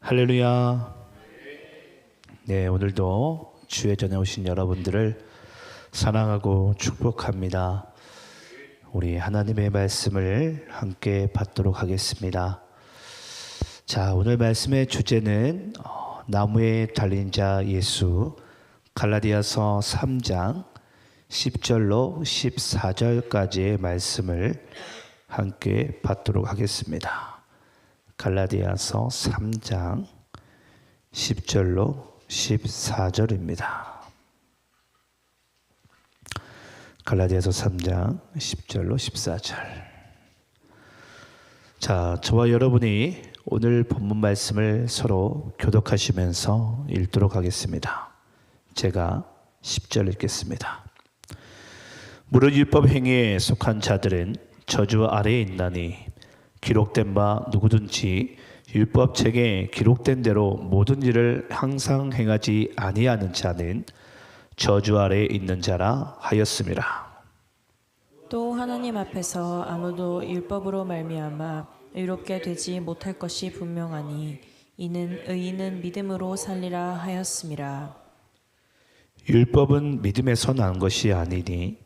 할렐루야. 네, 오늘도 주의 전에 오신 여러분들을 사랑하고 축복합니다. 우리 하나님의 말씀을 함께 받도록 하겠습니다. 자, 오늘 말씀의 주제는 나무에 달린 자 예수, 갈라디아서 3장 10절로 14절까지의 말씀을 함께 받도록 하겠습니다. 갈라디아서 3장 10절로 14절입니다. 갈라디아서 3장 10절로 14절. 자, 저와 여러분이 오늘 본문 말씀을 서로 교독하시면서 읽도록 하겠습니다. 제가 10절 읽겠습니다. 무릇 율법 행위에 속한 자들은 저주 아래에 있나니 기록된 바 누구든지 율법책에 기록된 대로 모든 일을 항상 행하지 아니하는 자는 저주 아래에 있는 자라 하였음이라. 또 하나님 앞에서 아무도 율법으로 말미암아 의롭게 되지 못할 것이 분명하니 이는 의인은 믿음으로 살리라 하였음이라. 율법은 믿음에서 난 것이 아니니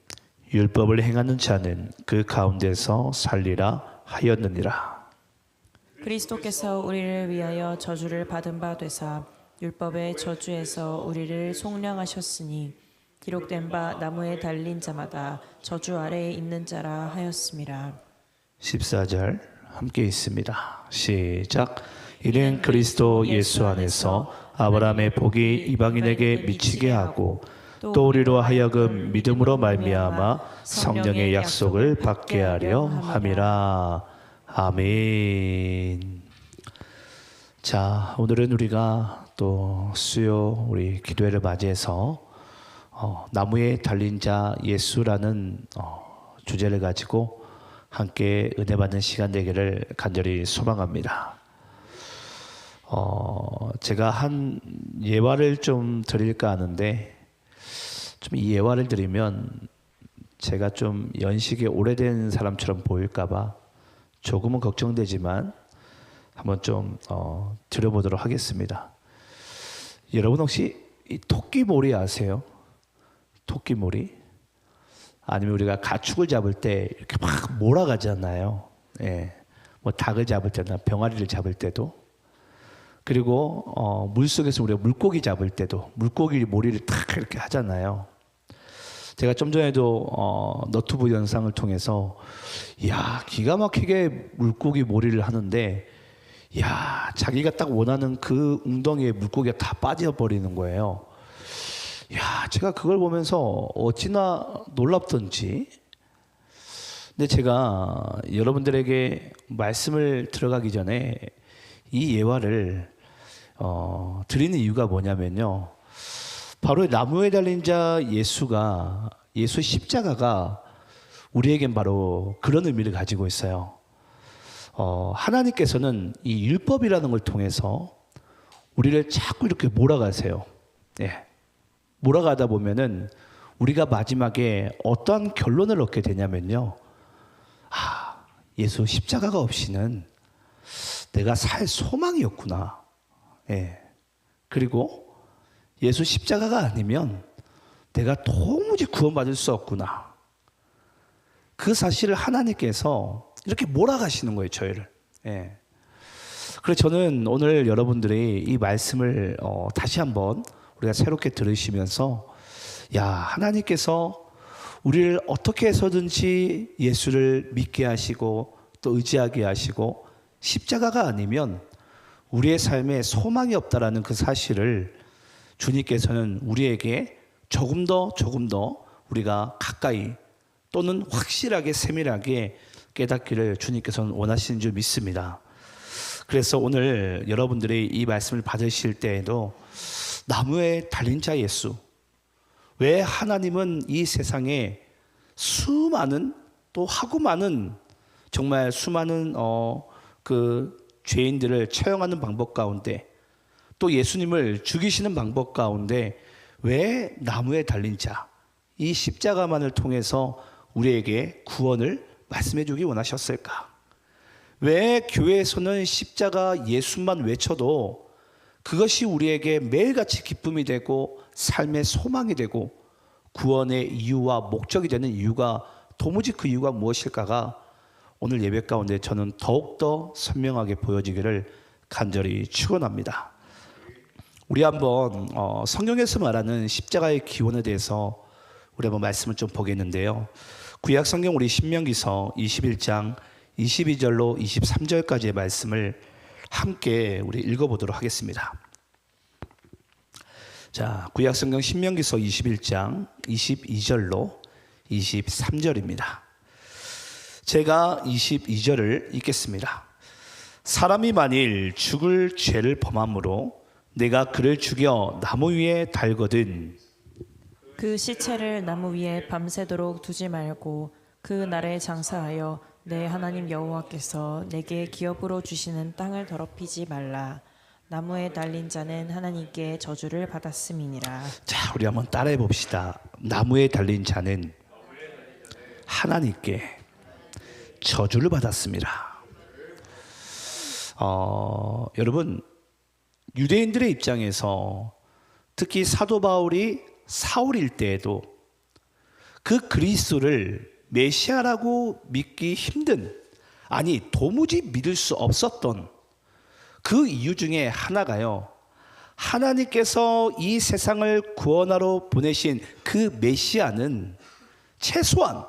율법을 행하는 자는 그 가운데서 살리라 하였느니라. 그리스도께서 우리를 위하여 저주를 받은 바 되사 율법의 저주에서 우리를 속량하셨으니 기록된 바 나무에 달린 자마다 저주 아래에 있는 자라 하였음이라. 14절 함께 있습니다. 시작. 이는 그리스도 예수 안에서 아브라함의 복이 이방인에게 미치게 하고 또 우리로 하여금 믿음으로 말미암아 성령의 약속을 받게 하려 함이라. 아멘. 자, 오늘은 우리가 또 수요 우리 기도회를 맞이해서 나무에 달린 자 예수라는 주제를 가지고 함께 은혜 받는 시간 되기를 간절히 소망합니다. 제가 한 예화를 좀 드릴까 하는데 좀 이 예화를 드리면 제가 좀 연식이 오래된 사람처럼 보일까봐 조금은 걱정되지만 한번 좀 드려보도록 하겠습니다. 여러분 혹시 이 토끼몰이 아세요? 토끼몰이? 아니면 우리가 가축을 잡을 때 이렇게 막 몰아가잖아요. 예. 뭐 닭을 잡을 때나 병아리를 잡을 때도, 그리고 물속에서 우리가 물고기 잡을 때도 물고기 몰이를 탁 이렇게 하잖아요. 제가 좀 전에도 너튜브 영상을 통해서 이야, 기가 막히게 물고기 몰이를 하는데, 이야, 자기가 딱 원하는 그 웅덩이에 물고기가 다 빠져버리는 거예요. 이야, 제가 그걸 보면서 어찌나 놀랍던지. 근데 제가 여러분들에게 말씀을 들어가기 전에 이 예화를 드리는 이유가 뭐냐면요, 바로 나무에 달린 자 예수가, 예수 십자가가 우리에겐 바로 그런 의미를 가지고 있어요. 하나님께서는 이 율법이라는 걸 통해서 우리를 자꾸 이렇게 몰아가세요. 예. 몰아가다 보면은 우리가 마지막에 어떠한 결론을 얻게 되냐면요, 예수 십자가가 없이는 내가 살 소망이 없구나. 예. 그리고 예수 십자가가 아니면 내가 도무지 구원받을 수 없구나. 그 사실을 하나님께서 이렇게 몰아가시는 거예요, 저희를. 예. 그래서 저는 오늘 여러분들이 이 말씀을 다시 한번 우리가 새롭게 들으시면서, 야, 하나님께서 우리를 어떻게 해서든지 예수를 믿게 하시고 또 의지하게 하시고 십자가가 아니면 우리의 삶에 소망이 없다라는 그 사실을 주님께서는 우리에게 조금 더 우리가 가까이 또는 확실하게 세밀하게 깨닫기를 주님께서는 원하시는 줄 믿습니다. 그래서 오늘 여러분들이 이 말씀을 받으실 때에도 나무에 달린 자 예수, 왜 하나님은 이 세상에 수많은 또 하고 많은 정말 수많은 그 죄인들을 처형하는 방법 가운데 또 예수님을 죽이시는 방법 가운데 왜 나무에 달린 자, 이 십자가만을 통해서 우리에게 구원을 말씀해 주기 원하셨을까? 왜 교회에서는 십자가 예수만 외쳐도 그것이 우리에게 매일같이 기쁨이 되고 삶의 소망이 되고 구원의 이유와 목적이 되는 이유가 도무지 그 이유가 무엇일까가 오늘 예배 가운데 저는 더욱더 선명하게 보여지기를 간절히 축원합니다. 우리 한번 성경에서 말하는 십자가의 기원에 대해서 우리 한번 말씀을 좀 보겠는데요. 구약 성경 우리 신명기서 21장 22절로 23절까지의 말씀을 함께 우리 읽어보도록 하겠습니다. 자, 구약 성경 신명기서 21장 22절로 23절입니다. 제가 22절을 읽겠습니다. 사람이 만일 죽을 죄를 범함으로 내가 그를 죽여 나무 위에 달거든 그 시체를 나무 위에 밤새도록 두지 말고 그 날에 장사하여 내 하나님 여호와께서 내게 기업으로 주시는 땅을 더럽히지 말라. 나무에 달린 자는 하나님께 저주를 받았음이니라. 자, 우리 한번 따라해 봅시다. 나무에 달린 자는 하나님께 저주를 받았습니다. 여러분, 유대인들의 입장에서 특히 사도 바울이 사울일 때에도 그 그리스도를 메시아라고 믿기 힘든, 아니 도무지 믿을 수 없었던 그 이유 중에 하나가요, 하나님께서 이 세상을 구원하러 보내신 그 메시아는 최소한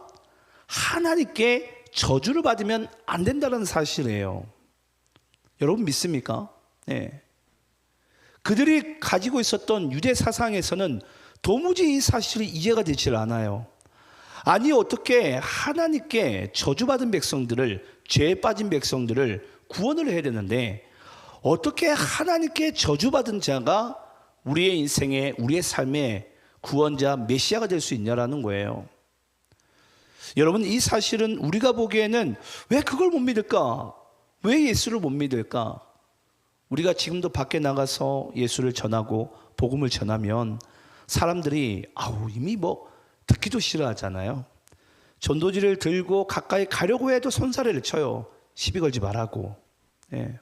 하나님께 저주를 받으면 안 된다는 사실이에요. 여러분 믿습니까? 네. 그들이 가지고 있었던 유대 사상에서는 도무지 이 사실이 이해가 되질 않아요. 아니 어떻게 하나님께 저주받은 백성들을, 죄에 빠진 백성들을 구원을 해야 되는데 어떻게 하나님께 저주받은 자가 우리의 인생에, 우리의 삶에 구원자, 메시아가 될 수 있냐라는 거예요. 여러분, 이 사실은 우리가 보기에는 왜 그걸 못 믿을까? 왜 예수를 못 믿을까? 우리가 지금도 밖에 나가서 예수를 전하고 복음을 전하면 사람들이 이미 듣기도 싫어하잖아요. 전도지를 들고 가까이 가려고 해도 손사래를 쳐요. 시비 걸지 말라고. 예.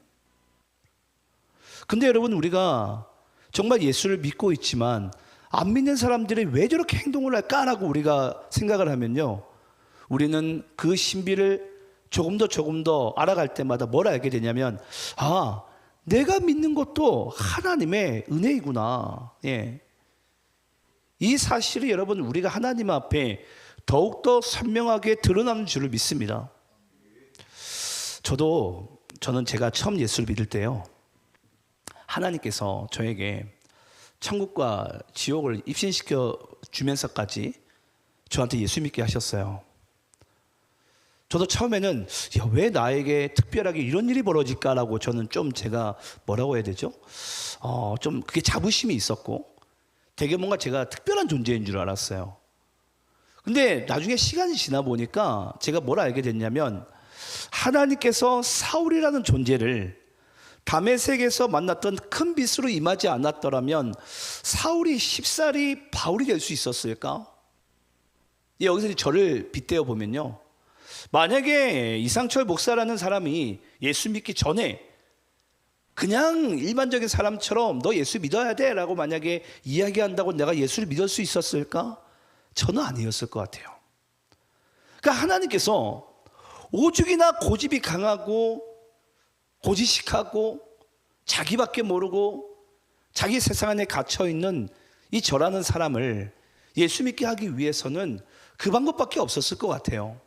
근데 여러분, 우리가 정말 예수를 믿고 있지만 안 믿는 사람들이 왜 저렇게 행동을 할까라고 우리가 생각을 하면요, 우리는 그 신비를 조금 더 알아갈 때마다 뭘 알게 되냐면, 내가 믿는 것도 하나님의 은혜이구나. 예. 이 사실이 여러분, 우리가 하나님 앞에 더욱더 선명하게 드러나는 줄을 믿습니다. 저는 제가 처음 예수를 믿을 때요, 하나님께서 저에게 천국과 지옥을 입신시켜 주면서까지 저한테 예수 믿게 하셨어요. 저도 처음에는 왜 나에게 특별하게 이런 일이 벌어질까라고 저는 좀 제가 뭐라고 해야 되죠? 좀 그게 자부심이 있었고 되게 뭔가 제가 특별한 존재인 줄 알았어요. 근데 나중에 시간이 지나 보니까 제가 뭘 알게 됐냐면, 하나님께서 사울이라는 존재를 다메섹에서 만났던 큰 빛으로 임하지 않았더라면 사울이 쉽사리 바울이 될 수 있었을까? 여기서 저를 빗대어 보면요, 만약에 이상철 목사라는 사람이 예수 믿기 전에 그냥 일반적인 사람처럼 너 예수 믿어야 돼 라고 만약에 이야기한다고 내가 예수를 믿을 수 있었을까? 저는 아니었을 것 같아요. 그러니까 하나님께서 오죽이나 고집이 강하고 고지식하고 자기밖에 모르고 자기 세상 안에 갇혀있는 이 저라는 사람을 예수 믿게 하기 위해서는 그 방법밖에 없었을 것 같아요.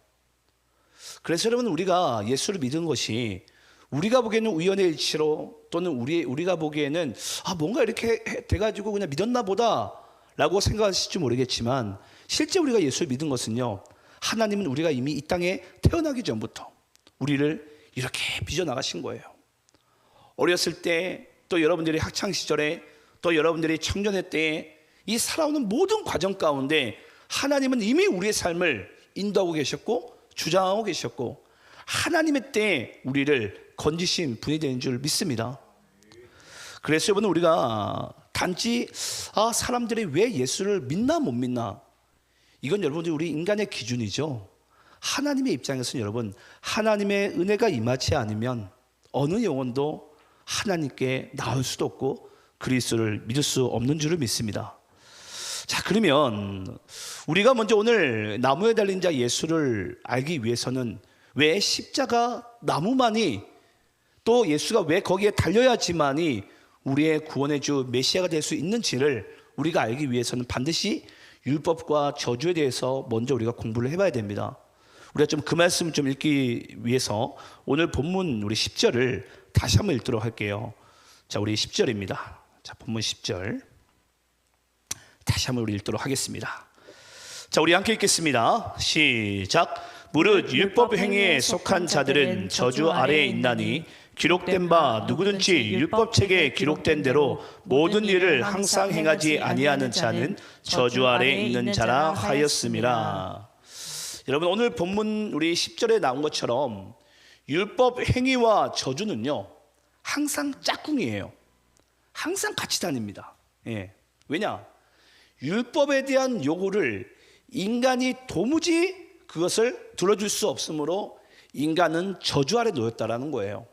그래서 여러분, 우리가 예수를 믿은 것이 우리가 보기에는 우연의 일치로, 또는 우리가 보기에는 뭔가 이렇게 돼가지고 그냥 믿었나 보다 라고 생각하실지 모르겠지만, 실제 우리가 예수를 믿은 것은요, 하나님은 우리가 이미 이 땅에 태어나기 전부터 우리를 이렇게 빚어나가신 거예요. 어렸을 때, 또 여러분들이 학창시절에, 또 여러분들이 청년의 때에 이 살아오는 모든 과정 가운데 하나님은 이미 우리의 삶을 인도하고 계셨고 주장하고 계셨고, 하나님의 때에 우리를 건지신 분이 되는 줄 믿습니다. 그래서 여러분, 우리가 단지 사람들이 왜 예수를 믿나 못 믿나, 이건 여러분들이 우리 인간의 기준이죠. 하나님의 입장에서는 여러분, 하나님의 은혜가 임하지 않으면 어느 영혼도 하나님께 나올 수도 없고 그리스도를 믿을 수 없는 줄을 믿습니다. 자, 그러면 우리가 먼저 오늘 나무에 달린 자 예수를 알기 위해서는 왜 십자가 나무만이, 또 예수가 왜 거기에 달려야지만이 우리의 구원의 주 메시아가 될 수 있는지를 우리가 알기 위해서는 반드시 율법과 저주에 대해서 먼저 우리가 공부를 해봐야 됩니다. 우리가 좀 그 말씀을 좀 읽기 위해서 오늘 본문 우리 10절을 다시 한번 읽도록 할게요. 자, 우리 10절입니다. 자, 본문 10절 다시 한번 우리 읽도록 하겠습니다. 자, 우리 함께 읽겠습니다. 시작. 무릇 율법 행위에 속한 자들은 저주 아래에 있나니 기록된 바 누구든지 율법책에 기록된 대로 모든 일을 항상 행하지 아니하는 자는 저주 아래에 있는 자라 하였음이라. 여러분, 오늘 본문 우리 10절에 나온 것처럼 율법 행위와 저주는요 항상 짝꿍이에요. 항상 같이 다닙니다. 예. 왜냐? 율법에 대한 요구를 인간이 도무지 그것을 들어줄 수 없으므로 인간은 저주 아래 놓였다라는 거예요.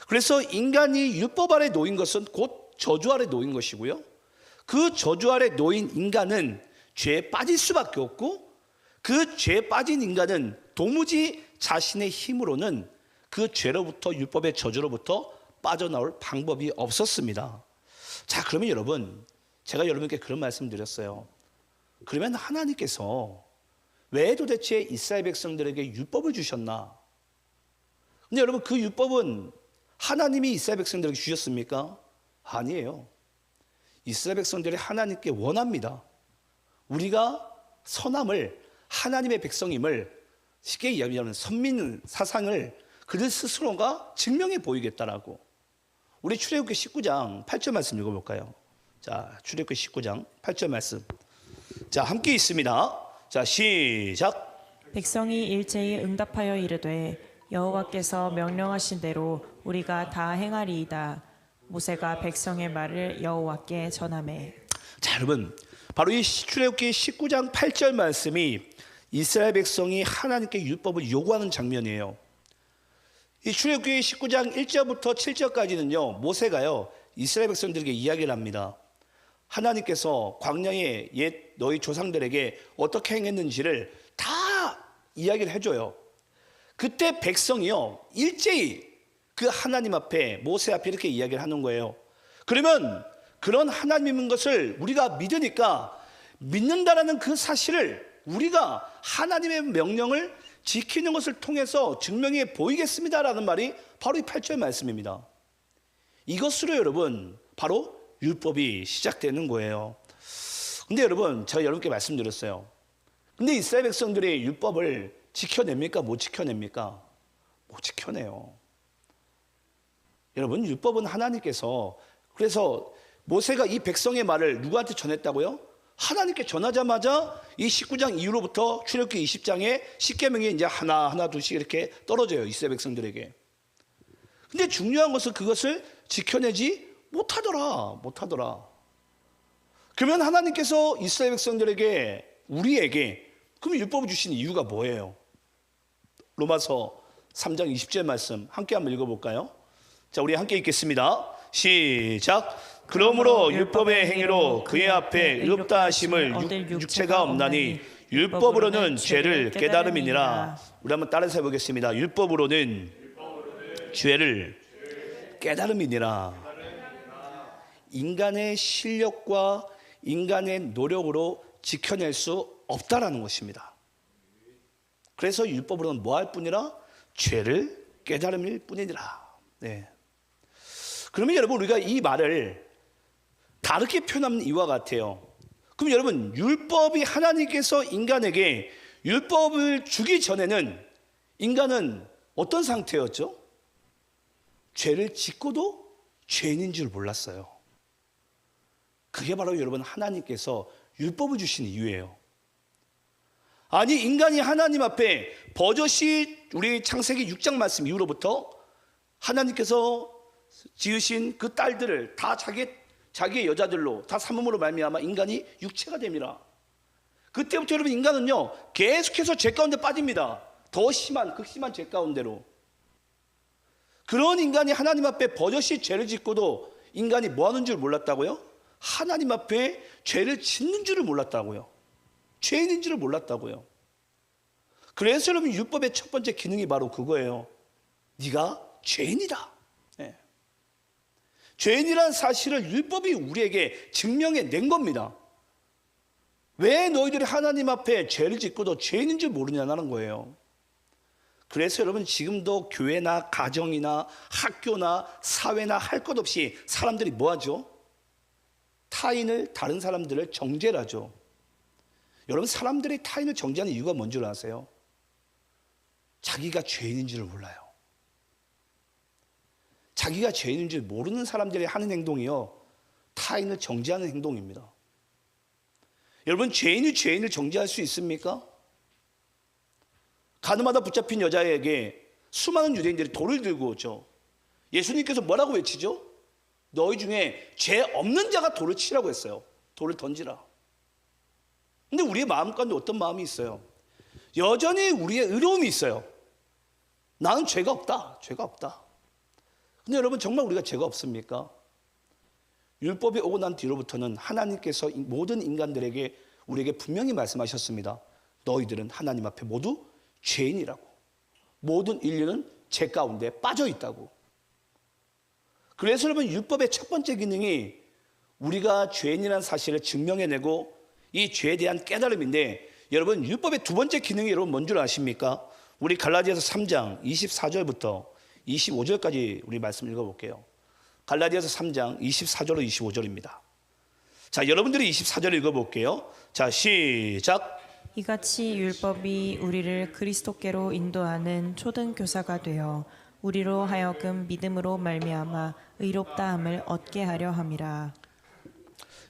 그래서 인간이 율법 아래 놓인 것은 곧 저주 아래 놓인 것이고요, 그 저주 아래 놓인 인간은 죄에 빠질 수밖에 없고, 그 죄에 빠진 인간은 도무지 자신의 힘으로는 그 죄로부터, 율법의 저주로부터 빠져나올 방법이 없었습니다. 자, 그러면 여러분, 제가 여러분께 그런 말씀 드렸어요. 그러면 하나님께서 왜 도대체 이스라엘 백성들에게 율법을 주셨나? 근데 여러분, 그 율법은 하나님이 이스라엘 백성들에게 주셨습니까? 아니에요. 이스라엘 백성들이 하나님께 원합니다. 우리가 선함을, 하나님의 백성임을, 쉽게 이야기하면 선민 사상을 그들 스스로가 증명해 보이겠다라고. 우리 출애굽기 19장 8절 말씀 읽어볼까요? 자, 출애굽기 19장 8절 말씀. 자, 함께 있습니다. 자, 시작. 백성이 일제히 응답하여 이르되 여호와께서 명령하신 대로 우리가 다 행하리이다. 모세가 백성의 말을 여호와께 전하매. 자, 여러분, 바로 이 출애굽기 19장 8절 말씀이 이스라엘 백성이 하나님께 율법을 요구하는 장면이에요. 이 출애굽기 19장 1절부터 7절까지는요 모세가요 이스라엘 백성들에게 이야기를 합니다. 하나님께서 광야에 옛 너희 조상들에게 어떻게 행했는지를 다 이야기를 해줘요. 그때 백성이요 일제히 그 하나님 앞에, 모세 앞에 이렇게 이야기를 하는 거예요. 그러면 그런 하나님인 것을 우리가 믿으니까, 믿는다라는 그 사실을 우리가 하나님의 명령을 지키는 것을 통해서 증명해 보이겠습니다라는 말이 바로 이 8절 말씀입니다. 이것으로 여러분 바로 율법이 시작되는 거예요. 근데 여러분, 제가 여러분께 말씀드렸어요. 근데 이스라엘 백성들이 율법을 지켜냅니까? 못 지켜냅니까? 못 지켜내요. 여러분, 율법은 하나님께서, 그래서 모세가 이 백성의 말을 누구한테 전했다고요? 하나님께 전하자마자 이 19장 이후로부터 출애굽기 20장에 십계명이 이제 하나 둘씩 이렇게 떨어져요, 이스라엘 백성들에게. 근데 중요한 것은 그것을 지켜내지 못하더라. 그러면 하나님께서 이스라엘 백성들에게, 우리에게 그럼 율법을 주신 이유가 뭐예요? 로마서 3장 20절 말씀 함께 한번 읽어볼까요? 자, 우리 함께 읽겠습니다. 시작. 그러므로 율법의 행위로 그의 앞에 의롭다 하심을 육체가 없나니 율법으로는 죄를 깨달음이니라. 우리 한번 따라서 해보겠습니다. 율법으로는 죄를 깨달음이니라. 인간의 실력과 인간의 노력으로 지켜낼 수 없다라는 것입니다. 그래서 율법으로는 뭐 할 뿐이라? 죄를 깨달음일 뿐이니라. 네. 그러면 여러분, 우리가 이 말을 다르게 표현하면 이와 같아요. 그럼 여러분, 율법이, 하나님께서 인간에게 율법을 주기 전에는 인간은 어떤 상태였죠? 죄를 짓고도 죄인인 줄 몰랐어요. 그게 바로 여러분 하나님께서 율법을 주신 이유예요. 아니, 인간이 하나님 앞에 버젓이, 우리 창세기 6장 말씀 이후로부터 하나님께서 지으신 그 딸들을 다 자기의 여자들로 다 삼음으로 말미암아 인간이 육체가 됩니다. 그때부터 여러분, 인간은요 계속해서 죄 가운데 빠집니다. 더 심한, 극심한 죄 가운데로. 그런 인간이 하나님 앞에 버젓이 죄를 짓고도 인간이 뭐 하는 줄 몰랐다고요? 하나님 앞에 죄를 짓는 줄을 몰랐다고요. 죄인인 줄을 몰랐다고요. 그래서 여러분 율법의 첫 번째 기능이 바로 그거예요. 네가 죄인이다. 네. 죄인이라는 사실을 율법이 우리에게 증명해 낸 겁니다. 왜 너희들이 하나님 앞에 죄를 짓고도 죄인인 줄 모르냐는 거예요. 그래서 여러분 지금도 교회나 가정이나 학교나 사회나 할 것 없이 사람들이 뭐 하죠? 타인을, 다른 사람들을 정죄를 하죠. 여러분 사람들이 타인을 정죄하는 이유가 뭔 줄 아세요? 자기가 죄인인 줄을 몰라요. 자기가 죄인인 줄 모르는 사람들이 하는 행동이요, 타인을 정죄하는 행동입니다. 여러분 죄인이 죄인을 정죄할 수 있습니까? 가늠하다 붙잡힌 여자에게 수많은 유대인들이 돌을 들고 오죠. 예수님께서 뭐라고 외치죠? 너희 중에 죄 없는 자가 돌을 치라고 했어요. 돌을 던지라. 근데 우리의 마음 가운데 어떤 마음이 있어요? 여전히 우리의 의로움이 있어요. 나는 죄가 없다. 죄가 없다. 근데 여러분 정말 우리가 죄가 없습니까? 율법이 오고 난 뒤로부터는 하나님께서 모든 인간들에게 우리에게 분명히 말씀하셨습니다. 너희들은 하나님 앞에 모두 죄인이라고. 모든 인류는 죄 가운데 빠져 있다고. 그래서 여러분 율법의 첫 번째 기능이 우리가 죄인이라는 사실을 증명해내고 이 죄에 대한 깨달음인데, 여러분 율법의 두 번째 기능이 여러분 뭔 줄 아십니까? 우리 갈라디아서 3장 24절부터 25절까지 우리 말씀 읽어볼게요. 갈라디아서 3장 24절로 25절입니다. 자, 여러분들이 24절 읽어볼게요. 자, 시작. 이같이 율법이 우리를 그리스도께로 인도하는 초등 교사가 되어 우리로 하여금 믿음으로 말미암아 의롭다함을 얻게 하려 함이라.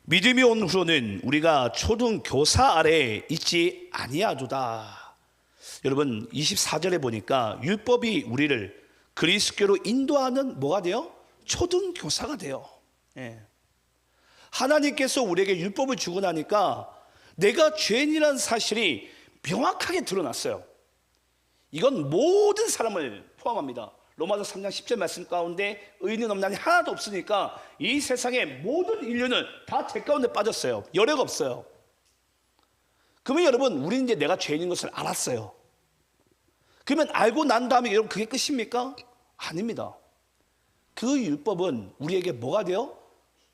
믿음이 온 후로는 우리가 초등 교사 아래에 있지 아니하도다. 여러분 24절에 보니까 율법이 우리를 그리스도께로 인도하는 뭐가 돼요? 초등 교사가 돼요. 예. 하나님께서 우리에게 율법을 주고 나니까 내가 죄인이라는 사실이 명확하게 드러났어요. 이건 모든 사람을 포함합니다. 로마서 3장 10절 말씀 가운데 의인은 없나니 하나도 없으니까 이 세상의 모든 인류는 다 죄 가운데 빠졌어요. 여력 없어요. 그러면 여러분 우리는 이제 내가 죄인인 것을 알았어요. 그러면 알고 난 다음에 여러분 그게 끝입니까? 아닙니다. 그 율법은 우리에게 뭐가 돼요?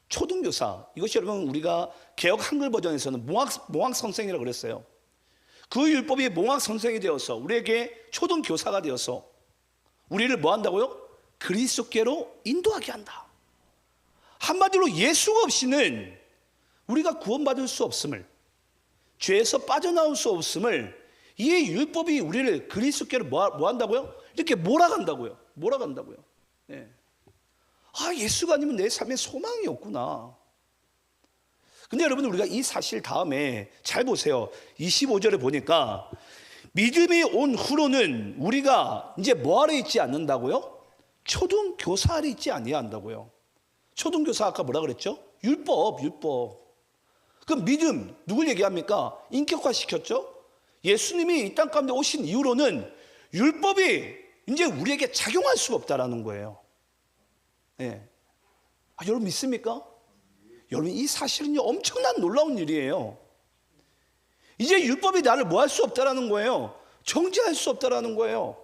초등교사. 이것이 여러분 우리가 개역 한글 버전에서는 몽학 선생이라고 그랬어요. 그 율법이 몽학 선생이 되어서 우리에게 초등교사가 되어서 우리를 뭐 한다고요? 그리스도께로 인도하게 한다. 한마디로 예수가 없이는 우리가 구원받을 수 없음을, 죄에서 빠져나올 수 없음을 이 율법이 우리를 그리스도께로 뭐 한다고요? 이렇게 몰아간다고요. 몰아간다고요. 네. 아, 예수가 아니면 내 삶에 소망이 없구나. 근데 여러분 우리가 이 사실 다음에 잘 보세요. 25절에 보니까 믿음이 온 후로는 우리가 이제 뭐 아래 있지 않는다고요? 초등교사 아래 있지 아니한다고요. 초등교사 아까 뭐라 그랬죠? 율법. 그럼 믿음 누굴 얘기합니까? 인격화시켰죠? 예수님이 이 땅 가운데 오신 이후로는 율법이 이제 우리에게 작용할 수가 없다라는 거예요. 네. 아, 여러분 믿습니까? 여러분 이 사실은요 엄청난 놀라운 일이에요. 이제 율법이 나를 뭐 할 수 없다라는 거예요. 정죄할 수 없다라는 거예요.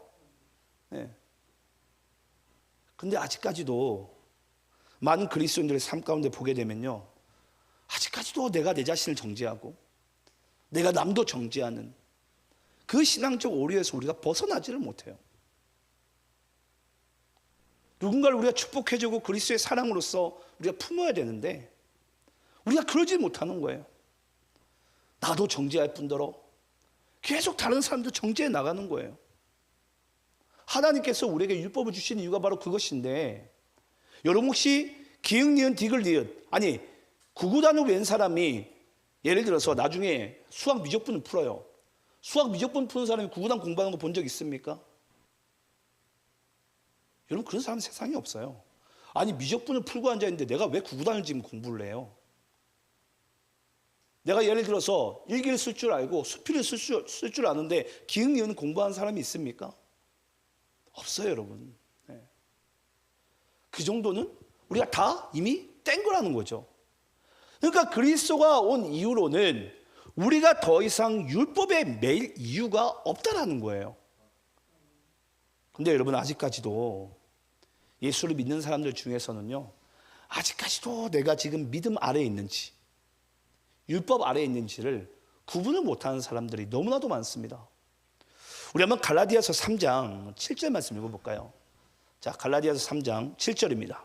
네. 근데 아직까지도 많은 그리스도인들의 삶 가운데 보게 되면요, 아직까지도 내가 내 자신을 정죄하고 내가 남도 정죄하는 그 신앙적 오류에서 우리가 벗어나지를 못해요. 누군가를 우리가 축복해주고 그리스도의 사랑으로서 우리가 품어야 되는데 우리가 그러지 못하는 거예요. 나도 정죄할 뿐더러 계속 다른 사람도 정죄해 나가는 거예요. 하나님께서 우리에게 율법을 주신 이유가 바로 그것인데, 여러분 혹시 기흥 니은 디귿 리을, 아니 구구단을 외운 사람이 예를 들어서 나중에 수학 미적분을 풀어요. 수학 미적분 푸는 사람이 구구단 공부하는 거 본 적 있습니까? 여러분 그런 사람 세상에 없어요. 아니 미적분을 풀고 앉아있는데 내가 왜 구구단을 지금 공부를 해요? 내가 예를 들어서 일기를 쓸 줄 알고 수필을 쓸 줄 아는데 기흥 니은 공부한 사람이 있습니까? 없어요 여러분. 네. 그 정도는 우리가 다 이미 뗀 거라는 거죠. 그러니까 그리스도가 온 이후로는 우리가 더 이상 율법에 매일 이유가 없다라는 거예요. 근데 여러분, 아직까지도 예수를 믿는 사람들 중에서는요, 아직까지도 내가 지금 믿음 아래에 있는지 율법 아래에 있는지를 구분을 못하는 사람들이 너무나도 많습니다. 우리 한번 갈라디아서 3장 7절 말씀 읽어볼까요? 자, 갈라디아서 3장 7절입니다.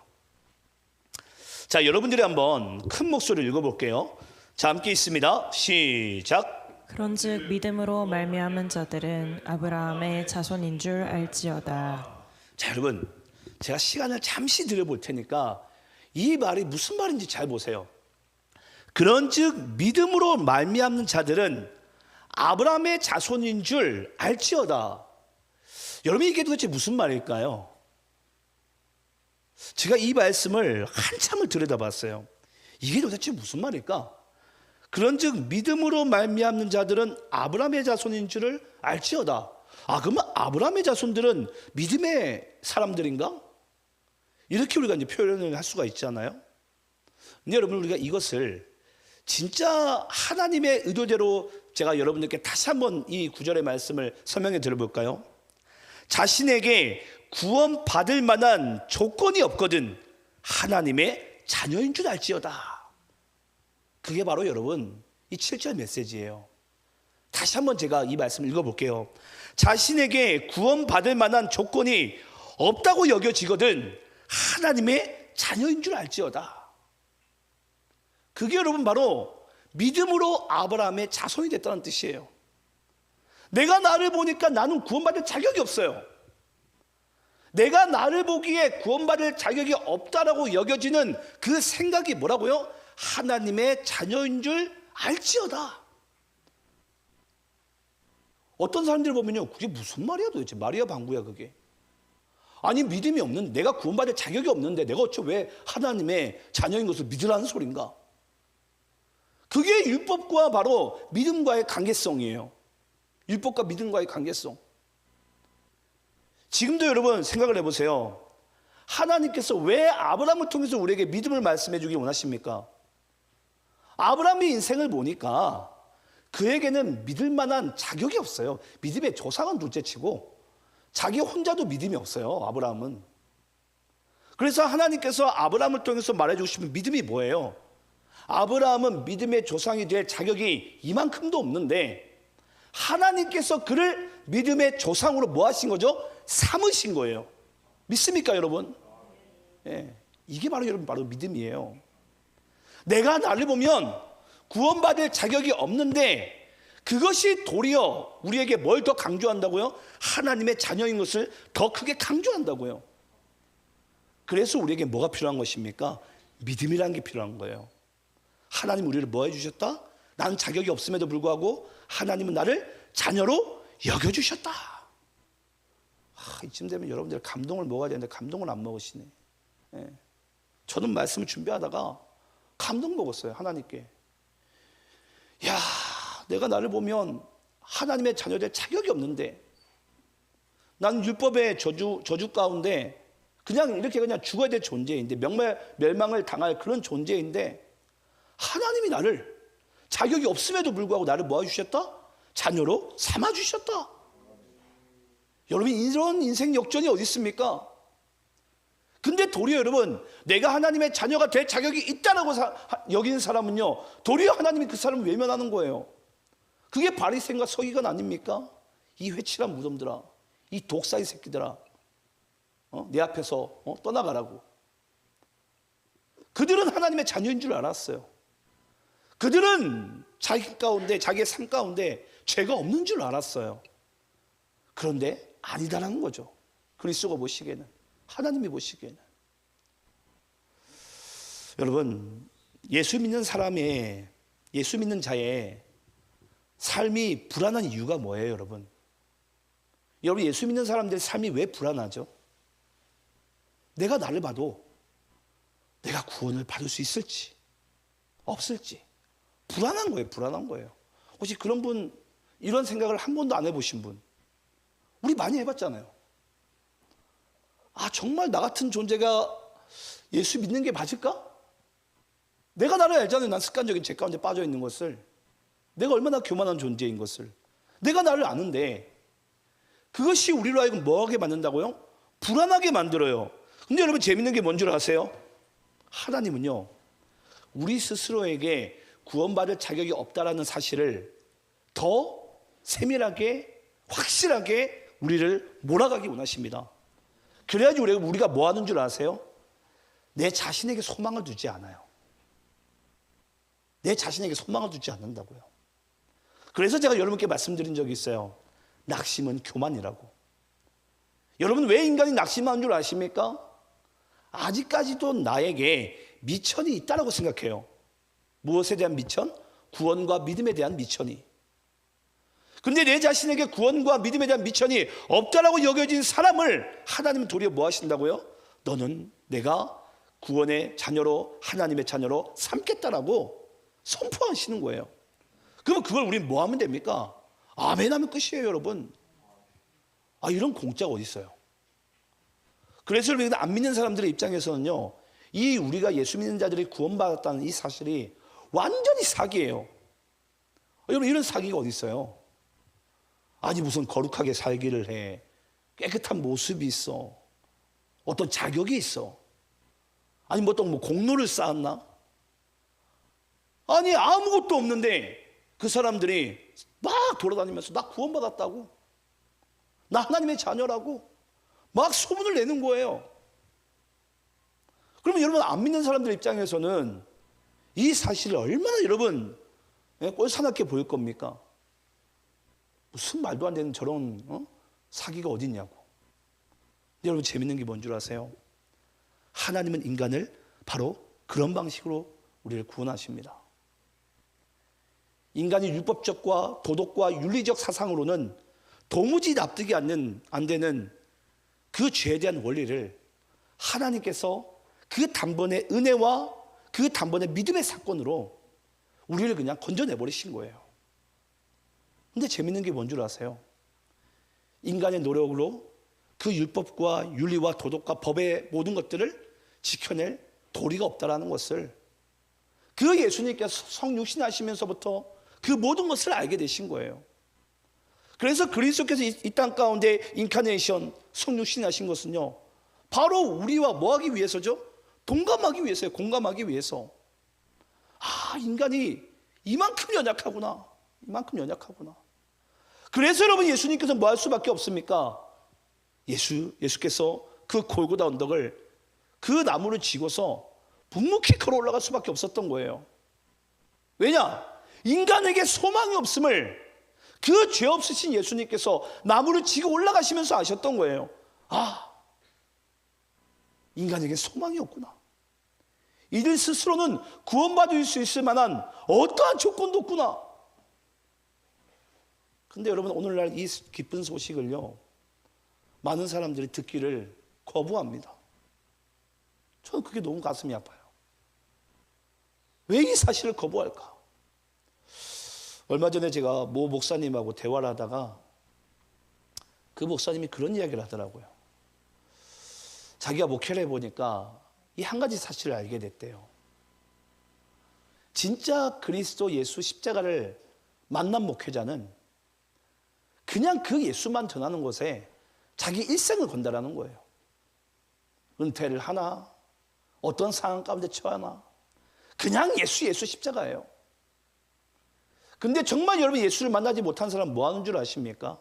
자, 여러분들이 한번 큰 목소리로 읽어볼게요. 자, 함께 있습니다. 시작. 그런즉 믿음으로 말미암은 자들은 아브라함의 자손인 줄 알지어다. 자, 여러분, 제가 시간을 잠시 들여볼 테니까 이 말이 무슨 말인지 잘 보세요. 그런즉 믿음으로 말미암는 자들은 아브라함의 자손인 줄 알지어다. 여러분, 이게 도대체 무슨 말일까요? 제가 이 말씀을 한참을 들여다봤어요. 이게 도대체 무슨 말일까? 그런즉 믿음으로 말미암는 자들은 아브라함의 자손인 줄을 알지어다. 아, 그러면 아브라함의 자손들은 믿음의 사람들인가? 이렇게 우리가 이제 표현을 할 수가 있잖아요. 근데 여러분, 우리가 이것을 진짜 하나님의 의도대로 제가 여러분들께 다시 한번 이 구절의 말씀을 설명해 드려볼까요? 자신에게 구원받을 만한 조건이 없거든 하나님의 자녀인 줄 알지어다. 그게 바로 여러분 이 7절 메시지예요. 다시 한번 제가 이 말씀을 읽어볼게요. 자신에게 구원받을 만한 조건이 없다고 여겨지거든 하나님의 자녀인 줄 알지어다. 그게 여러분 바로 믿음으로 아브라함의 자손이 됐다는 뜻이에요. 내가 나를 보니까 나는 구원받을 자격이 없어요. 내가 나를 보기에 구원받을 자격이 없다라고 여겨지는 그 생각이 뭐라고요? 하나님의 자녀인 줄 알지어다. 어떤 사람들을 보면요, 그게 무슨 말이야 도대체? 말이야 방구야 그게. 아니, 믿음이 없는, 내가 구원받을 자격이 없는데 내가 어째 왜 하나님의 자녀인 것을 믿으라는 소린가? 그게 율법과 바로 믿음과의 관계성이에요. 율법과 믿음과의 관계성. 지금도 여러분 생각을 해보세요. 하나님께서 왜 아브라함을 통해서 우리에게 믿음을 말씀해 주길 원하십니까? 아브라함의 인생을 보니까 그에게는 믿을 만한 자격이 없어요. 믿음의 조상은 둘째치고 자기 혼자도 믿음이 없어요, 아브라함은. 그래서 하나님께서 아브라함을 통해서 말해주시면 믿음이 뭐예요? 아브라함은 믿음의 조상이 될 자격이 이만큼도 없는데 하나님께서 그를 믿음의 조상으로 뭐 하신 거죠? 삼으신 거예요. 믿습니까 여러분? 예, 이게 바로 여러분 바로 믿음이에요. 내가 나를 보면 구원받을 자격이 없는데 그것이 도리어 우리에게 뭘 더 강조한다고요? 하나님의 자녀인 것을 더 크게 강조한다고요. 그래서 우리에게 뭐가 필요한 것입니까? 믿음이라는 게 필요한 거예요. 하나님 우리를 뭐 해주셨다? 나는 자격이 없음에도 불구하고 하나님은 나를 자녀로 여겨주셨다. 이쯤 되면 여러분들 감동을 먹어야 되는데 감동을 안 먹으시네. 예. 저는 말씀을 준비하다가 감동 먹었어요, 하나님께. 야, 내가 나를 보면 하나님의 자녀 될 자격이 없는데 나는 율법의 저주 가운데 그냥 이렇게 그냥 죽어야 될 존재인데 멸망을 당할 그런 존재인데 하나님이 나를 자격이 없음에도 불구하고 나를 뭐 해주셨다? 자녀로 삼아주셨다. 여러분, 이런 인생 역전이 어디 있습니까? 근데 도리어 여러분, 내가 하나님의 자녀가 될 자격이 있다라고 여기는 사람은요, 도리어 하나님이 그 사람을 외면하는 거예요. 그게 바리새인과 서기관 아닙니까? 이 회칠한 무덤들아, 이 독사의 새끼들아, 내 앞에서 떠나가라고. 그들은 하나님의 자녀인 줄 알았어요. 그들은 자기 가운데, 자기의 삶 가운데 죄가 없는 줄 알았어요. 그런데 아니다라는 거죠. 그리스도가 보시기에는, 하나님이 보시기에는. 여러분, 예수 믿는 사람의, 예수 믿는 자의 삶이 불안한 이유가 뭐예요, 여러분? 여러분, 예수 믿는 사람들의 삶이 왜 불안하죠? 내가 나를 봐도 내가 구원을 받을 수 있을지 없을지 불안한 거예요. 불안한 거예요. 혹시 그런 분, 이런 생각을 한 번도 안 해보신 분? 우리 많이 해봤잖아요. 아, 정말 나 같은 존재가 예수 믿는 게 맞을까? 내가 나를 알잖아요. 난 습관적인 죄 가운데 빠져 있는 것을. 내가 얼마나 교만한 존재인 것을. 내가 나를 아는데 그것이 우리로 하여금 뭐하게 만든다고요? 불안하게 만들어요. 근데 여러분 재밌는 게 뭔 줄 아세요? 하나님은요, 우리 스스로에게 구원받을 자격이 없다라는 사실을 더 세밀하게 확실하게 우리를 몰아가기 원하십니다. 그래야지 우리가 뭐 하는 줄 아세요? 내 자신에게 소망을 두지 않아요. 내 자신에게 소망을 두지 않는다고요. 그래서 제가 여러분께 말씀드린 적이 있어요. 낙심은 교만이라고. 여러분 왜 인간이 낙심하는 줄 아십니까? 아직까지도 나에게 미천이 있다라고 생각해요. 무엇에 대한 미천? 구원과 믿음에 대한 미천이. 근데 내 자신에게 구원과 믿음에 대한 미천이 없다라고 여겨진 사람을 하나님은 도리어 뭐 하신다고요? 너는 내가 구원의 자녀로, 하나님의 자녀로 삼겠다라고 선포하시는 거예요. 그러면 그걸 우리는 뭐 하면 됩니까? 아멘 하면 끝이에요, 여러분. 이런 공짜가 어디 있어요? 그래서 여러분, 안 믿는 사람들의 입장에서는요, 이 우리가 예수 믿는 자들이 구원받았다는 이 사실이 완전히 사기예요. 여러분, 이런 사기가 어디 있어요? 아니 무슨 거룩하게 살기를 해, 깨끗한 모습이 있어, 어떤 자격이 있어, 아니 뭐 또 뭐 공로를 쌓았나? 아니 아무것도 없는데 그 사람들이 막 돌아다니면서 나 구원받았다고, 나 하나님의 자녀라고 막 소문을 내는 거예요. 그러면 여러분 안 믿는 사람들 입장에서는 이 사실을 얼마나 여러분 꼴사납게 보일 겁니까? 무슨 말도 안 되는 저런 사기가 어디 있냐고. 여러분 재밌는 게 뭔 줄 아세요? 하나님은 인간을 바로 그런 방식으로 우리를 구원하십니다. 인간이 율법적과 도덕과 윤리적 사상으로는 도무지 납득이 안 되는 그 죄에 대한 원리를 하나님께서 그 단번의 은혜와 그 단번의 믿음의 사건으로 우리를 그냥 건져내버리신 거예요. 근데 재밌는 게 뭔 줄 아세요? 인간의 노력으로 그 율법과 윤리와 도덕과 법의 모든 것들을 지켜낼 도리가 없다라는 것을 그 예수님께서 성육신하시면서부터 그 모든 것을 알게 되신 거예요. 그래서 그리스도께서 이 땅 가운데 인카네이션, 성육신하신 것은요, 바로 우리와 뭐 하기 위해서죠? 동감하기 위해서요. 공감하기 위해서. 인간이 이만큼 연약하구나, 이만큼 연약하구나. 그래서 여러분 예수님께서 뭐 할 수밖에 없습니까? 예수께서 그 골고다 언덕을 그 나무를 지고서 묵묵히 걸어 올라갈 수밖에 없었던 거예요. 왜냐? 인간에게 소망이 없음을 그 죄 없으신 예수님께서 나무를 지고 올라가시면서 아셨던 거예요. 인간에게 소망이 없구나. 이들 스스로는 구원받을 수 있을 만한 어떠한 조건도 없구나. 근데 여러분 오늘날 이 기쁜 소식을요, 많은 사람들이 듣기를 거부합니다. 저는 그게 너무 가슴이 아파요. 왜 이 사실을 거부할까? 얼마 전에 제가 모 목사님하고 대화를 하다가 그 목사님이 그런 이야기를 하더라고요. 자기가 목회를 해보니까 이 한 가지 사실을 알게 됐대요. 진짜 그리스도 예수 십자가를 만난 목회자는 그냥 그 예수만 전하는 것에 자기 일생을 건다라는 거예요. 은퇴를 하나, 어떤 상황 가운데 처하나, 그냥 예수 십자가예요. 근데 정말 여러분 예수를 만나지 못한 사람 뭐 하는 줄 아십니까?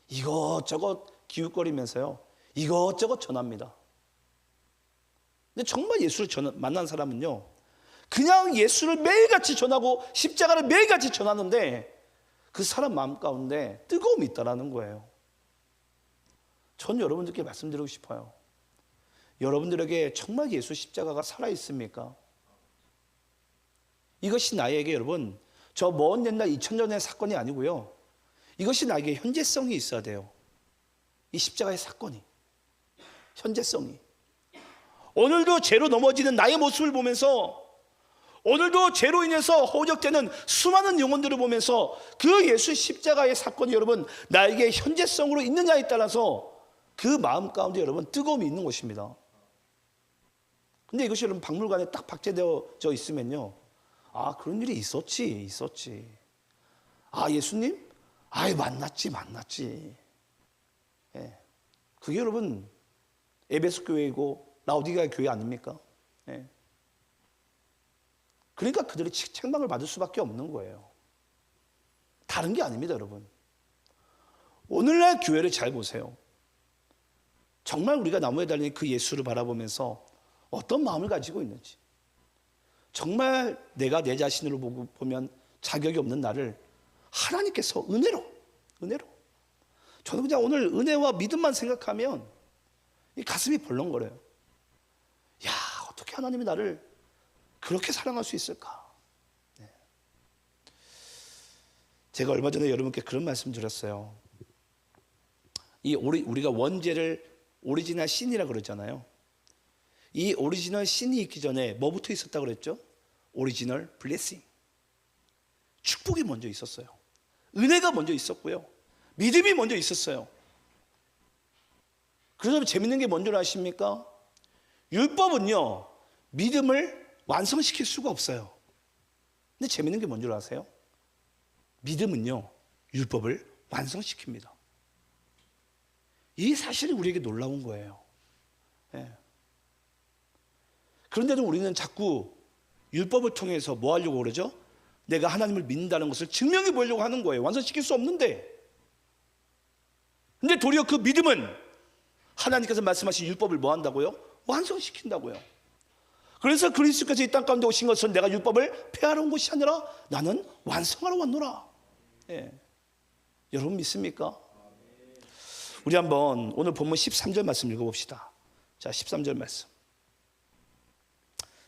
이것저것 기웃거리면서요, 이것저것 전합니다. 근데 정말 예수를 만난 사람은요, 그냥 예수를 매일같이 전하고 십자가를 매일같이 전하는데 그 사람 마음 가운데 뜨거움이 있다라는 거예요. 전 여러분들께 말씀드리고 싶어요. 여러분들에게 정말 예수 십자가가 살아있습니까? 이것이 나에게 여러분 저 먼 옛날 2000년의 사건이 아니고요, 이것이 나에게 현재성이 있어야 돼요. 이 십자가의 사건이 현재성이. 오늘도 죄로 넘어지는 나의 모습을 보면서, 오늘도 죄로 인해서 호적되는 수많은 영혼들을 보면서 그 예수 십자가의 사건이 여러분 나에게 현재성으로 있느냐에 따라서 그 마음 가운데 여러분 뜨거움이 있는 것입니다. 근데 이것이 여러분 박물관에 딱 박제되어져 있으면요, 아, 그런 일이 있었지. 아, 예수님? 아이, 만났지. 예. 그게 여러분 에베소 교회이고 라오디게아 교회 아닙니까? 예. 그러니까 그들이 책망을 받을 수밖에 없는 거예요. 다른 게 아닙니다, 여러분. 오늘날 교회를 잘 보세요. 정말 우리가 나무에 달린 그 예수를 바라보면서 어떤 마음을 가지고 있는지, 정말 내가 내 자신으로 보면 자격이 없는 나를 하나님께서 은혜로 저는 그냥 오늘 은혜와 믿음만 생각하면 이 가슴이 벌렁거려요. 야, 어떻게 하나님이 나를 그렇게 사랑할 수 있을까? 네. 제가 얼마 전에 여러분께 그런 말씀 드렸어요. 우리가 원죄를 오리지널 신이라 그러잖아요. 이 오리지널 신이 있기 전에 뭐부터 있었다고 그랬죠? 오리지널 블레싱. 축복이 먼저 있었어요. 은혜가 먼저 있었고요. 믿음이 먼저 있었어요. 그래서 재밌는 게 뭔지 아십니까? 율법은요, 믿음을 완성시킬 수가 없어요. 근데 재밌는 게 뭔지 아세요? 믿음은요, 율법을 완성시킵니다. 이 사실이 우리에게 놀라운 거예요. 예. 그런데도 우리는 자꾸 율법을 통해서 뭐 하려고 그러죠? 내가 하나님을 믿는다는 것을 증명해 보려고 하는 거예요. 완성시킬 수 없는데. 근데 도리어 그 믿음은 하나님께서 말씀하신 율법을 뭐 한다고요? 완성시킨다고요. 그래서 그리스도께서 이 땅 가운데 오신 것은 내가 율법을 폐하러 온 것이 아니라 나는 완성하러 왔노라. 예. 여러분 믿습니까? 우리 한번 오늘 본문 13절 말씀 읽어봅시다. 자, 13절 말씀.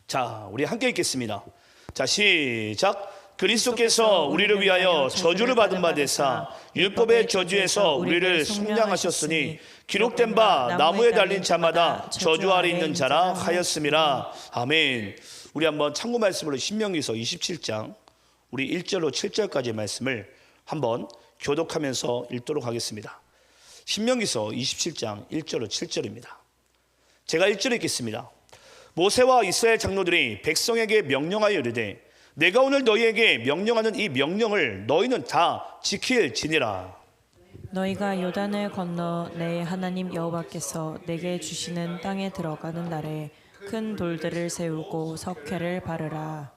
자, 우리 함께 읽겠습니다. 자, 시작. 그리스도께서 우리를 위하여 저주를 받은 바 되사 율법의 저주에서 우리를 속량하셨으니 기록된 바 나무에 달린 자마다 저주 아래 있는 자라 하였음이라. 아멘. 우리 한번 참고 말씀으로 신명기서 27장 우리 1절로 7절까지의 말씀을 한번 교독하면서 읽도록 하겠습니다. 신명기서 27장 1절로 7절입니다. 제가 1절 읽겠습니다. 모세와 이스라엘 장로들이 백성에게 명령하여 이르되 내가 오늘 너희에게 명령하는 이 명령을 너희는 다 지킬지니라. 너희가 요단을 건너 내 하나님 여호와께서 내게 주시는 땅에 들어가는 날에 큰 돌들을 세우고 석회를 바르라.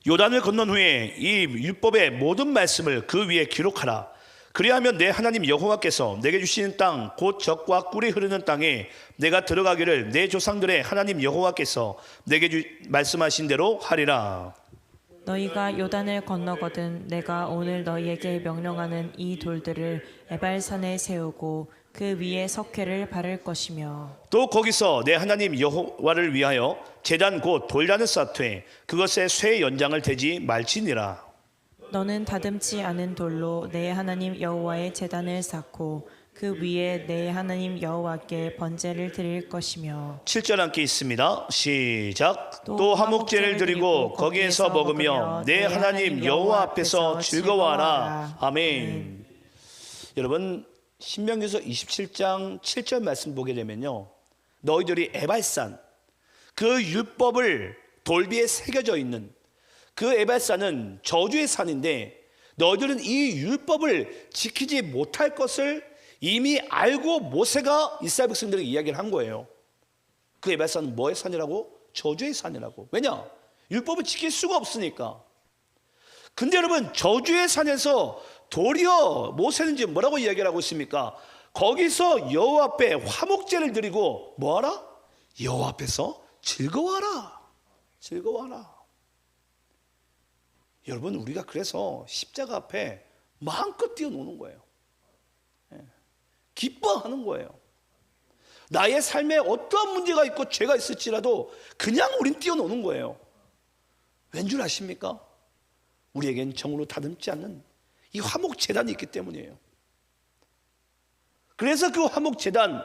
요단을 건넌 후에 이 율법의 모든 말씀을 그 위에 기록하라. 그리하면 내 하나님 여호와께서 내게 주시는 땅 곧 젖과 꿀이 흐르는 땅에 내가 들어가기를 내 조상들의 하나님 여호와께서 내게 말씀하신 대로 하리라. 너희가 요단을 건너거든 내가 오늘 너희에게 명령하는 이 돌들을 에발산에 세우고 그 위에 석회를 바를 것이며 또 거기서 내 하나님 여호와를 위하여 제단 곧 돌단을 쌓되 그것에 쇠 연장을 대지 말지니라. 너는 다듬지 않은 돌로 내 하나님 여호와의 제단을 쌓고 그 위에 내 하나님 여호와께 번제를 드릴 것이며 7절 함께 있습니다. 시작. 또 화목제를 드리고 거기에서 먹으며 내 하나님 여호와 앞에서 즐거워하라. 아멘. 여러분 신명기서 27장 7절 말씀 보게 되면요, 너희들이 에발산 그 율법을 돌비에 새겨져 있는 그 에발산은 저주의 산인데 너희들은 이 율법을 지키지 못할 것을 이미 알고 모세가 이스라엘 백성들에게 이야기를 한 거예요. 그 에발산은 뭐의 산이라고? 저주의 산이라고. 왜냐? 율법을 지킬 수가 없으니까. 근데 여러분 저주의 산에서 도리어 모세는 지금 뭐라고 이야기를 하고 있습니까? 거기서 여호와 앞에 화목제를 드리고 뭐하라? 여호와 앞에서 즐거워하라. 즐거워하라. 여러분 우리가 그래서 십자가 앞에 마음껏 뛰어노는 거예요. 기뻐하는 거예요. 나의 삶에 어떠한 문제가 있고 죄가 있을지라도 그냥 우린 뛰어노는 거예요. 왠 줄 아십니까? 우리에겐 정으로 다듬지 않는 이 화목제단이 있기 때문이에요. 그래서 그 화목제단,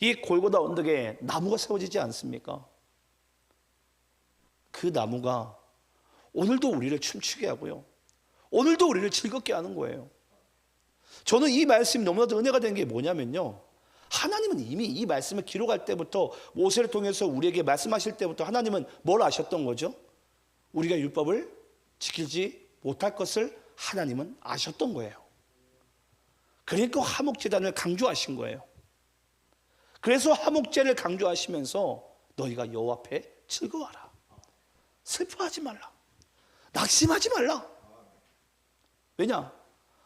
이 골고다 언덕에 나무가 세워지지 않습니까? 그 나무가 오늘도 우리를 춤추게 하고요, 오늘도 우리를 즐겁게 하는 거예요. 저는 이 말씀이 너무나도 은혜가 된 게 뭐냐면요, 하나님은 이미 이 말씀을 기록할 때부터 모세를 통해서 우리에게 말씀하실 때부터 하나님은 뭘 아셨던 거죠? 우리가 율법을 지키지 못할 것을 하나님은 아셨던 거예요. 그러니까 화목제단을 강조하신 거예요. 그래서 화목제를 강조하시면서 너희가 여호와 앞에 즐거워하라. 슬퍼하지 말라. 낙심하지 말라. 왜냐?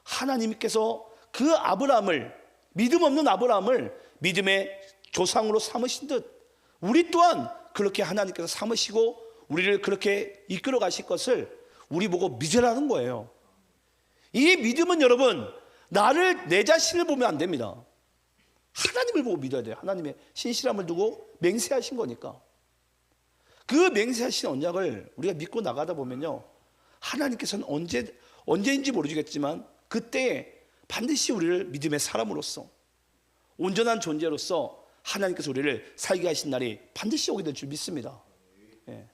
하나님께서 그 아브라함을, 믿음 없는 아브라함을 믿음의 조상으로 삼으신 듯 우리 또한 그렇게 하나님께서 삼으시고 우리를 그렇게 이끌어 가실 것을 우리 보고 믿으라는 거예요. 이 믿음은 여러분, 나를, 내 자신을 보면 안 됩니다. 하나님을 보고 믿어야 돼요. 하나님의 신실함을 두고 맹세하신 거니까. 그 맹세하신 언약을 우리가 믿고 나가다 보면요, 하나님께서는 언제인지 모르겠지만 그때 반드시 우리를 믿음의 사람으로서, 온전한 존재로서 하나님께서 우리를 살게 하신 날이 반드시 오게 될 줄 믿습니다. 예.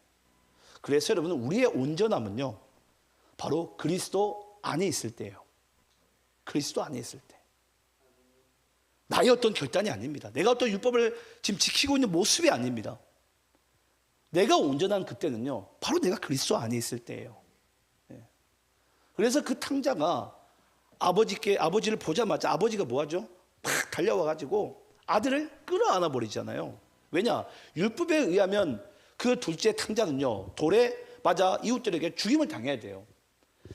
그래서 여러분, 우리의 온전함은요, 바로 그리스도 안에 있을 때예요. 그리스도 안에 있을 때. 나의 어떤 결단이 아닙니다. 내가 어떤 율법을 지금 지키고 있는 모습이 아닙니다. 내가 온전한 그때는요, 바로 내가 그리스도 안에 있을 때예요. 예. 그래서 그 탕자가 아버지를 보자마자 아버지가 뭐하죠? 팍 달려와가지고 아들을 끌어안아 버리잖아요. 왜냐? 율법에 의하면 그 둘째 탕자는요, 돌에 맞아 이웃들에게 죽임을 당해야 돼요.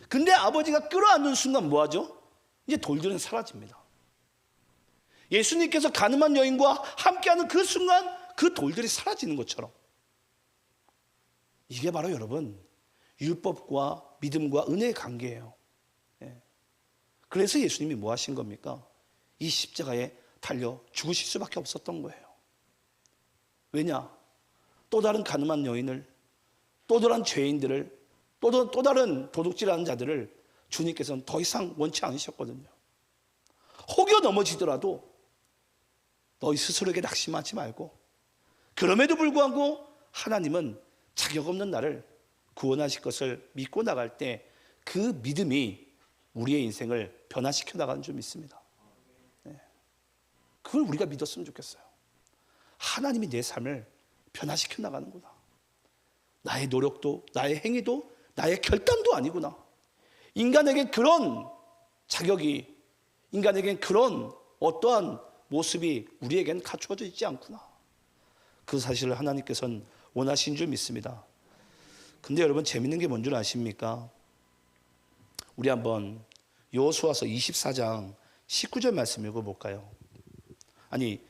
근데 아버지가 끌어안는 순간 뭐하죠? 이제 돌들은 사라집니다. 예수님께서 가늠한 여인과 함께하는 그 순간 그 돌들이 사라지는 것처럼, 이게 바로 여러분 율법과 믿음과 은혜의 관계예요. 예. 그래서 예수님이 뭐 하신 겁니까? 이 십자가에 달려 죽으실 수밖에 없었던 거예요. 왜냐? 또 다른 가늠한 여인을, 또 다른 죄인들을, 또 다른 도둑질하는 자들을 주님께서는 더 이상 원치 않으셨거든요. 혹여 넘어지더라도 너희 스스로에게 낙심하지 말고, 그럼에도 불구하고 하나님은 자격 없는 나를 구원하실 것을 믿고 나갈 때 그 믿음이 우리의 인생을 변화시켜 나가는 줄 믿습니다. 네. 그걸 우리가 믿었으면 좋겠어요. 하나님이 내 삶을 변화시켜 나가는구나. 나의 노력도, 나의 행위도, 나의 결단도 아니구나. 인간에겐 그런 자격이, 인간에겐 그런 어떠한 모습이 우리에겐 갖추어져 있지 않구나. 그 사실을 하나님께서는 원하신 줄 믿습니다. 근데 여러분, 재밌는 게 뭔 줄 아십니까? 우리 한번 여호수아서 24장 19절 말씀 읽어볼까요? 아니,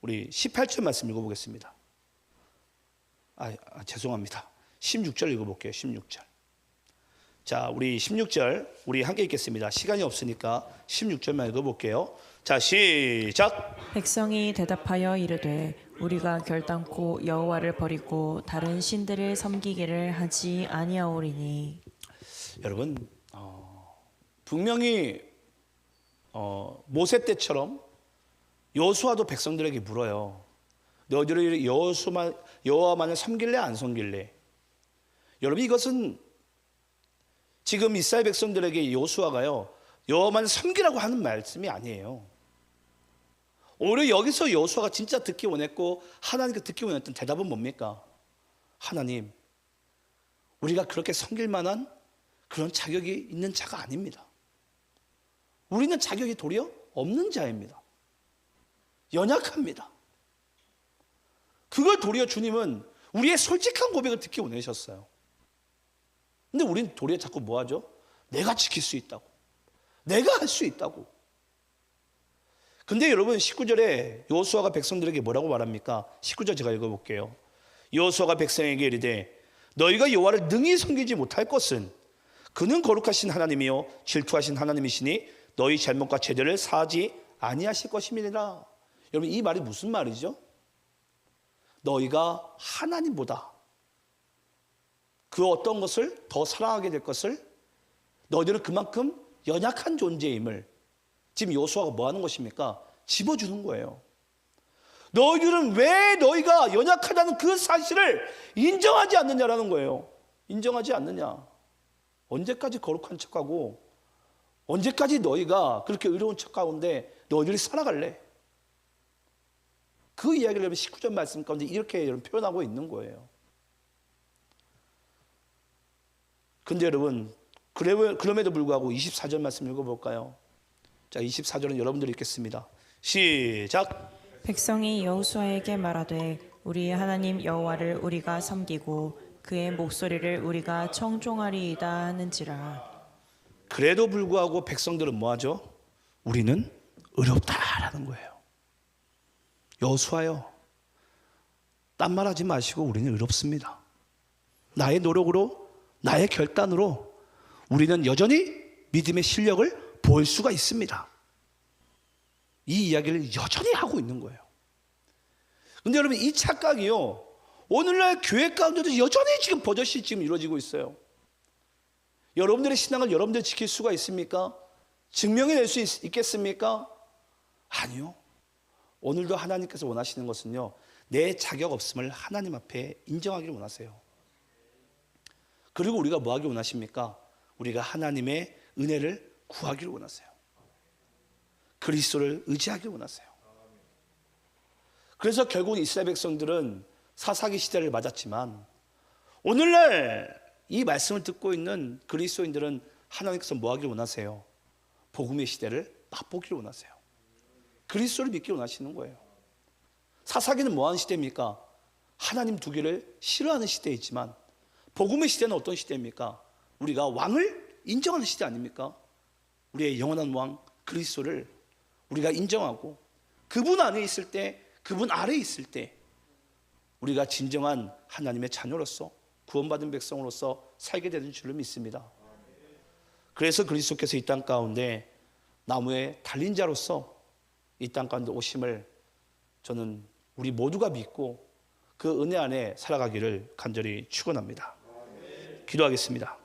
우리 18절 말씀 읽어보겠습니다. 죄송합니다. 16절 읽어볼게요. 16절. 자, 우리 16절 우리 함께 읽겠습니다. 시간이 없으니까 16절만 읽어볼게요. 자, 시작. 백성이 대답하여 이르되 우리가 결단코 여호와를 버리고 다른 신들을 섬기기를 하지 아니하오리니. 여러분, 분명히 모세 때처럼 여호수아도 백성들에게 물어요. 너희들이 여호와만을 섬길래 안 섬길래? 여러분, 이것은 지금 이스라엘 백성들에게 여호수아가요, 여호와만을 섬기라고 하는 말씀이 아니에요. 오히려 여기서 여호수아가 진짜 듣기 원했고 하나님께 듣기 원했던 대답은 뭡니까? 하나님, 우리가 그렇게 섬길 만한 그런 자격이 있는 자가 아닙니다. 우리는 자격이 도리어 없는 자입니다. 연약합니다. 그걸 도리어 주님은 우리의 솔직한 고백을 듣기 원하셨어요. 근데 우리는 도리어 자꾸 뭐 하죠? 내가 지킬 수 있다고, 내가 할 수 있다고. 근데 여러분, 19절에 여호수아가 백성들에게 뭐라고 말합니까? 19절 제가 읽어볼게요. 여호수아가 백성에게 이르되 너희가 여호와를 능히 섬기지 못할 것은 그는 거룩하신 하나님이요 질투하신 하나님이시니 너희 잘못과 죄들을 사하지 아니하실 것임이니라. 여러분, 이 말이 무슨 말이죠? 너희가 하나님보다 그 어떤 것을 더 사랑하게 될 것을, 너희들은 그만큼 연약한 존재임을 지금 여호수아가 뭐 하는 것입니까? 집어주는 거예요. 너희들은 왜 너희가 연약하다는 그 사실을 인정하지 않느냐라는 거예요. 인정하지 않느냐. 언제까지 거룩한 척하고 언제까지 너희가 그렇게 의로운 척 가운데 너희들이 살아갈래? 그 이야기를 여러분 19절 말씀 가운데 이렇게 여러분 표현하고 있는 거예요. 근데 여러분 그럼에도 불구하고 24절 말씀 읽어볼까요? 자, 24절은 여러분들이 읽겠습니다. 시작. 백성이 여호수아에게 말하되 우리 하나님 여호와를 우리가 섬기고 그의 목소리를 우리가 청종하리이다 하는지라. 그래도 불구하고 백성들은 뭐하죠? 우리는 의롭다라는 거예요. 여호수아요, 딴 말하지 마시고 우리는 의롭습니다. 나의 노력으로, 나의 결단으로 우리는 여전히 믿음의 실력을 볼 수가 있습니다. 이 이야기를 여전히 하고 있는 거예요. 근데 여러분, 이 착각이요, 오늘날 교회 가운데도 여전히 지금 버젓이 지금 이루어지고 있어요. 여러분들의 신앙을 여러분들이 지킬 수가 있습니까? 증명해낼 수 있겠습니까? 아니요. 오늘도 하나님께서 원하시는 것은요, 내 자격 없음을 하나님 앞에 인정하기를 원하세요. 그리고 우리가 뭐 하기를 원하십니까? 우리가 하나님의 은혜를 구하기를 원하세요. 그리스도를 의지하기를 원하세요. 그래서 결국 이스라엘 백성들은 사사기 시대를 맞았지만 오늘날 이 말씀을 듣고 있는 그리스도인들은 하나님께서 뭐 하기를 원하세요? 복음의 시대를 맛보기를 원하세요. 그리스도를 믿기를 원하시는 거예요. 사사기는 뭐 하는 시대입니까? 하나님 두 개를 싫어하는 시대이지만 복음의 시대는 어떤 시대입니까? 우리가 왕을 인정하는 시대 아닙니까? 우리의 영원한 왕 그리스도를 우리가 인정하고 그분 안에 있을 때, 그분 아래에 있을 때 우리가 진정한 하나님의 자녀로서 구원받은 백성으로서 살게 되는 줄을 믿습니다. 그래서 그리스도께서 이 땅 가운데 나무에 달린 자로서 이 땅 가운데 오심을 저는 우리 모두가 믿고 그 은혜 안에 살아가기를 간절히 축원합니다. 기도하겠습니다.